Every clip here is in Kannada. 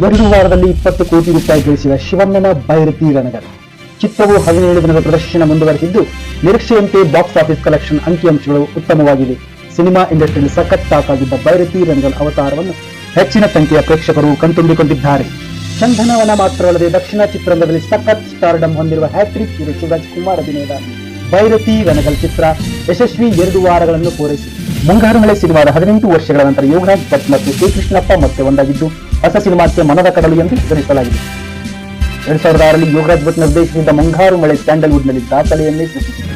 2 ವಾರದಲ್ಲಿ 20 ಕೋಟಿ ರೂಪಾಯಿ ಗಳಿಸಿದ ಶಿವಣ್ಣನ ಭೈರತಿ ರಣಗಲ್ ಚಿತ್ರವು 17 ದಿನದ ಪ್ರದರ್ಶನ ಮುಂದುವರೆದಿದ್ದು, ನಿರೀಕ್ಷೆಯಂತೆ ಬಾಕ್ಸ್ ಆಫೀಸ್ ಕಲೆಕ್ಷನ್ ಅಂಕಿಅಂಶಗಳು ಉತ್ತಮವಾಗಿವೆ. ಸಿನಿಮಾ ಇಂಡಸ್ಟ್ರಿಯಲ್ಲಿ ಸಖತ್ ಸಾಕಾಗಿದ್ದ ಭೈರತಿ ರಣಗಲ್ ಅವತಾರವನ್ನು ಹೆಚ್ಚಿನ ಸಂಖ್ಯೆಯ ಪ್ರೇಕ್ಷಕರು ಕಣ್ತುಂಬಿಕೊಂಡಿದ್ದಾರೆ. ಚಂದನವನ ಮಾತ್ರವಲ್ಲದೆ ದಕ್ಷಿಣ ಚಿತ್ರರಂಗದಲ್ಲಿ ಸಖತ್ ಸ್ಟಾರ್ಡಮ್ ಹೊಂದಿರುವ ಹ್ಯಾಟ್ರಿಕ್ ಹೀರೋ ಶಿವರಾಜ್ ಕುಮಾರ್ ಅಭಿನಯದ ಭೈರತಿ ರಣಗಲ್ ಚಿತ್ರ ಯಶಸ್ವಿ 2 ವಾರಗಳನ್ನು ಪೂರೈಸಿದೆ. ಮುಂಗಾರು ಮಳೆ ಸಿನಿಮಾದ 18 ವರ್ಷಗಳ ನಂತರ ಯೋಗರಾಜ್ ಭಟ್ ಮತ್ತು ಕೆ ಕೃಷ್ಣಪ್ಪ ಮತ್ತೆ ಒಂದಾಗಿದ್ದು, ಹೊಸ ಸಿನಿಮಾಕ್ಕೆ ಮನದ ಕಡಲು ಎಂದು ಹೆಸರಿಸಲಾಗಿದೆ. 2006ರಲ್ಲಿ ಯೋಗರಾಜ್ ಭಟ್ ನಿರ್ದೇಶಿಸಿದ ಮುಂಗಾರು ಮಳೆ ಸ್ಯಾಂಡಲ್ವುಡ್ ನಲ್ಲಿ ದಾಖಲೆಯನ್ನೇ ಸೃಷ್ಟಿಸಿದೆ.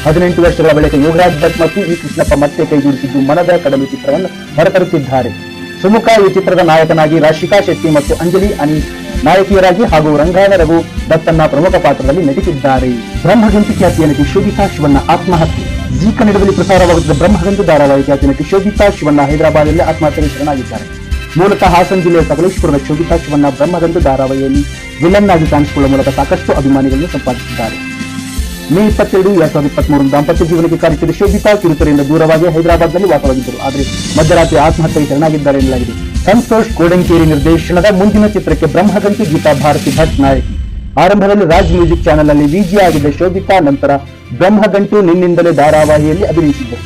18 ವರ್ಷಗಳ ಬಳಿಕ ಯೋಗರಾಜ್ ಭಟ್ ಮತ್ತು ಈ ಕೃಷ್ಣಪ್ಪ ಮತ್ತೆ ಕೈಜೋಡಿಸಿದ್ದು ಮನದ ಕಡಲು ಚಿತ್ರವನ್ನು ಹೊರತರುತ್ತಿದ್ದಾರೆ. ಸುಮುಖ ಈ ಚಿತ್ರದ ನಾಯಕನಾಗಿ, ರಾಶಿಕಾ ಶೆಟ್ಟಿ ಮತ್ತು ಅಂಜಲಿ ಅನೀಸ್ ನಾಯಕಿಯರಾಗಿ ಹಾಗೂ ರಂಗಾಯಣ ರಘು ದತ್ತನ್ನ ಪ್ರಮುಖ ಪಾತ್ರದಲ್ಲಿ ನಟಿಸಿದ್ದಾರೆ. ಬ್ರಹ್ಮಗಂಟು ಖ್ಯಾತಿಯ ನಟಿ ಶೋಭಿತಾ ಶಿವಣ್ಣ ಆತ್ಮಹತ್ಯೆ. ಜಿ ಕನ್ನಡದಲ್ಲಿ ಪ್ರಸಾರವಾಗುತ್ತಿದ್ದ ಬ್ರಹ್ಮಗಂಟು ಧಾರಾವಾಹಿ ಖ್ಯಾತಿಯ ನಟಿ ಶೋಭಿತಾ ಶಿವಣ್ಣ ಹೈದರಾಬಾದ್ನಲ್ಲಿ ಆತ್ಮಹತ್ಯೆಗೆ ಶರಣಾಗಿದ್ದಾರೆ. ಮೂಲತಃ ಹಾಸನ ಜಿಲ್ಲೆಯ ಸಕಲೇಶಪುರದ ಶೋಭಿತಾ ಶಿವಣ್ಣ ಬ್ರಹ್ಮಗಂಟು ಧಾರಾವಾಹಿಯಲ್ಲಿ ವಿಲನ್ ಆಗಿ ಕಾಣಿಸಿಕೊಳ್ಳುವ ಮೂಲಕ ಸಾಕಷ್ಟು ಅಭಿಮಾನಿಗಳನ್ನು ಸಂಪಾದಿಸಿದ್ದಾರೆ. ಮೇ 22, 2023 ದಾಂಪತ್ಯ ಜೀವನಕ್ಕೆ ಕಾಲಿಟ್ಟಿದ್ದ ಶೋಭಿತಾ ಕಿರುತೆರೆಯಿಂದ ದೂರವಾಗಿ ಹೈದರಾಬಾದ್ನಲ್ಲಿ ವಾಸವಾಗಿದ್ದರು. ಆದರೆ ಮಧ್ಯರಾತ್ರಿ ಆತ್ಮಹತ್ಯೆಗೆ ಶರಣಾಗಿದ್ದಾರೆ ಎನ್ನಲಾಗಿದೆ. ಸಂತೋಷ್ ಕೋಡಂಕೇರಿ ನಿರ್ದೇಶನದ ಮುಂದಿನ ಚಿತ್ರಕ್ಕೆ ಬ್ರಹ್ಮಗಂಟು ಗೀತಾ ಭಾರತಿ ಭಟ್ ನಾಯಕಿ. ಆರಂಭದಲ್ಲಿ ರಾಜ್ ಮ್ಯೂಸಿಕ್ ಚಾನೆಲ್ ನಲ್ಲಿ ವಿಜಿ ಆಗಿದ್ದ ಶೋಭಿತಾ ನಂತರ ಬ್ರಹ್ಮಗಂಟು ನಿನ್ನಿಂದಲೇ ಧಾರಾವಾಹಿಯಲ್ಲಿ ಅಭಿನಯಿಸಿದ್ದರು.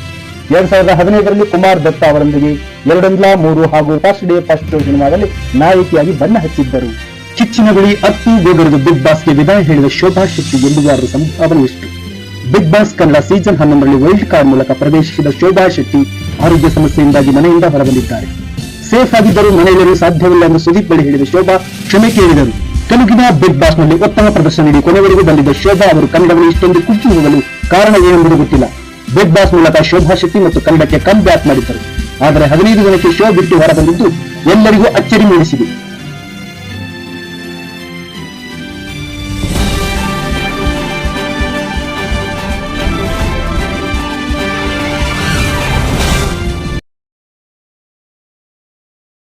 2015ರಲ್ಲಿ ಕುಮಾರ್ ದತ್ತ ಅವರೊಂದಿಗೆ 2 ಹಾಗೂ ಫಸ್ಟ್ ಡೇ ಫಸ್ಟ್ ಶೋ ಸಿನಿಮಾದಲ್ಲಿ ನಾಯಕಿಯಾಗಿ ಬಣ್ಣ ಹಚ್ಚಿದ್ದರು. ಕಿಚ್ಚಿನ ಬಳಿ ಅಪ್ಪು ಗೋಗರದ ಬಿಗ್ ಬಾಸ್ಗೆ ವಿದಾಯ ಹೇಳಿದ ಶೋಭಾ ಶೆಟ್ಟಿ 1 ವಾರದ ಸಂಭಾವನೆ ಎಷ್ಟು? ಬಿಗ್ ಬಾಸ್ ಕನ್ನಡ ಸೀಸನ್ 11ರಲ್ಲಿ ವೈಲ್ಡ್ ಕಾರ್ಡ್ ಮೂಲಕ ಪ್ರವೇಶಿಸಿದ ಶೋಭಾ ಶೆಟ್ಟಿ ಆರೋಗ್ಯ ಸಮಸ್ಯೆಯಿಂದಾಗಿ ಮನೆಯಿಂದ ಹೊರಬಂದಿದ್ದಾರೆ. ಸೇಫ್ ಆಗಿದ್ದರೂ ಮನೆಯಲ್ಲಿ ಸಾಧ್ಯವಿಲ್ಲ ಎಂದು ಸುದೀಪ್ ಬಳಿ ಹೇಳಿದ ಶೋಭಾ ಕ್ಷಮೆ ಕೇಳಿದರು. ತೆಲುಗಿನ ಬಿಗ್ ಬಾಸ್ ನಲ್ಲಿ ಉತ್ತಮ ಪ್ರದರ್ಶನ ನೀಡಿ ಕೊನೆವರೆಗೂ ಬಂದಿದ್ದ ಶೋಭಾ ಅವರು ಕನ್ನಡವನ್ನು ಇಷ್ಟೊಂದು ಕುಗ್ಗಿ ಹೋಗಲು ಕಾರಣ ಏನೆಂಬುದು ಗೊತ್ತಿಲ್ಲ. ಬಿಗ್ ಬಾಸ್ ಮೂಲಕ ಶೋಭಾ ಶೆಟ್ಟಿ ಮತ್ತು ಕನ್ನಡಕ್ಕೆ ಕಮ್ ಬ್ಯಾಕ್ ಮಾಡಿದ್ದರು. ಆದರೆ 15 ದಿನಕ್ಕೆ ಶೋ ಬಿಟ್ಟು ಹೊರಬಂದಿದ್ದು ಎಲ್ಲರಿಗೂ ಅಚ್ಚರಿ ಮೂಡಿಸಿದೆ.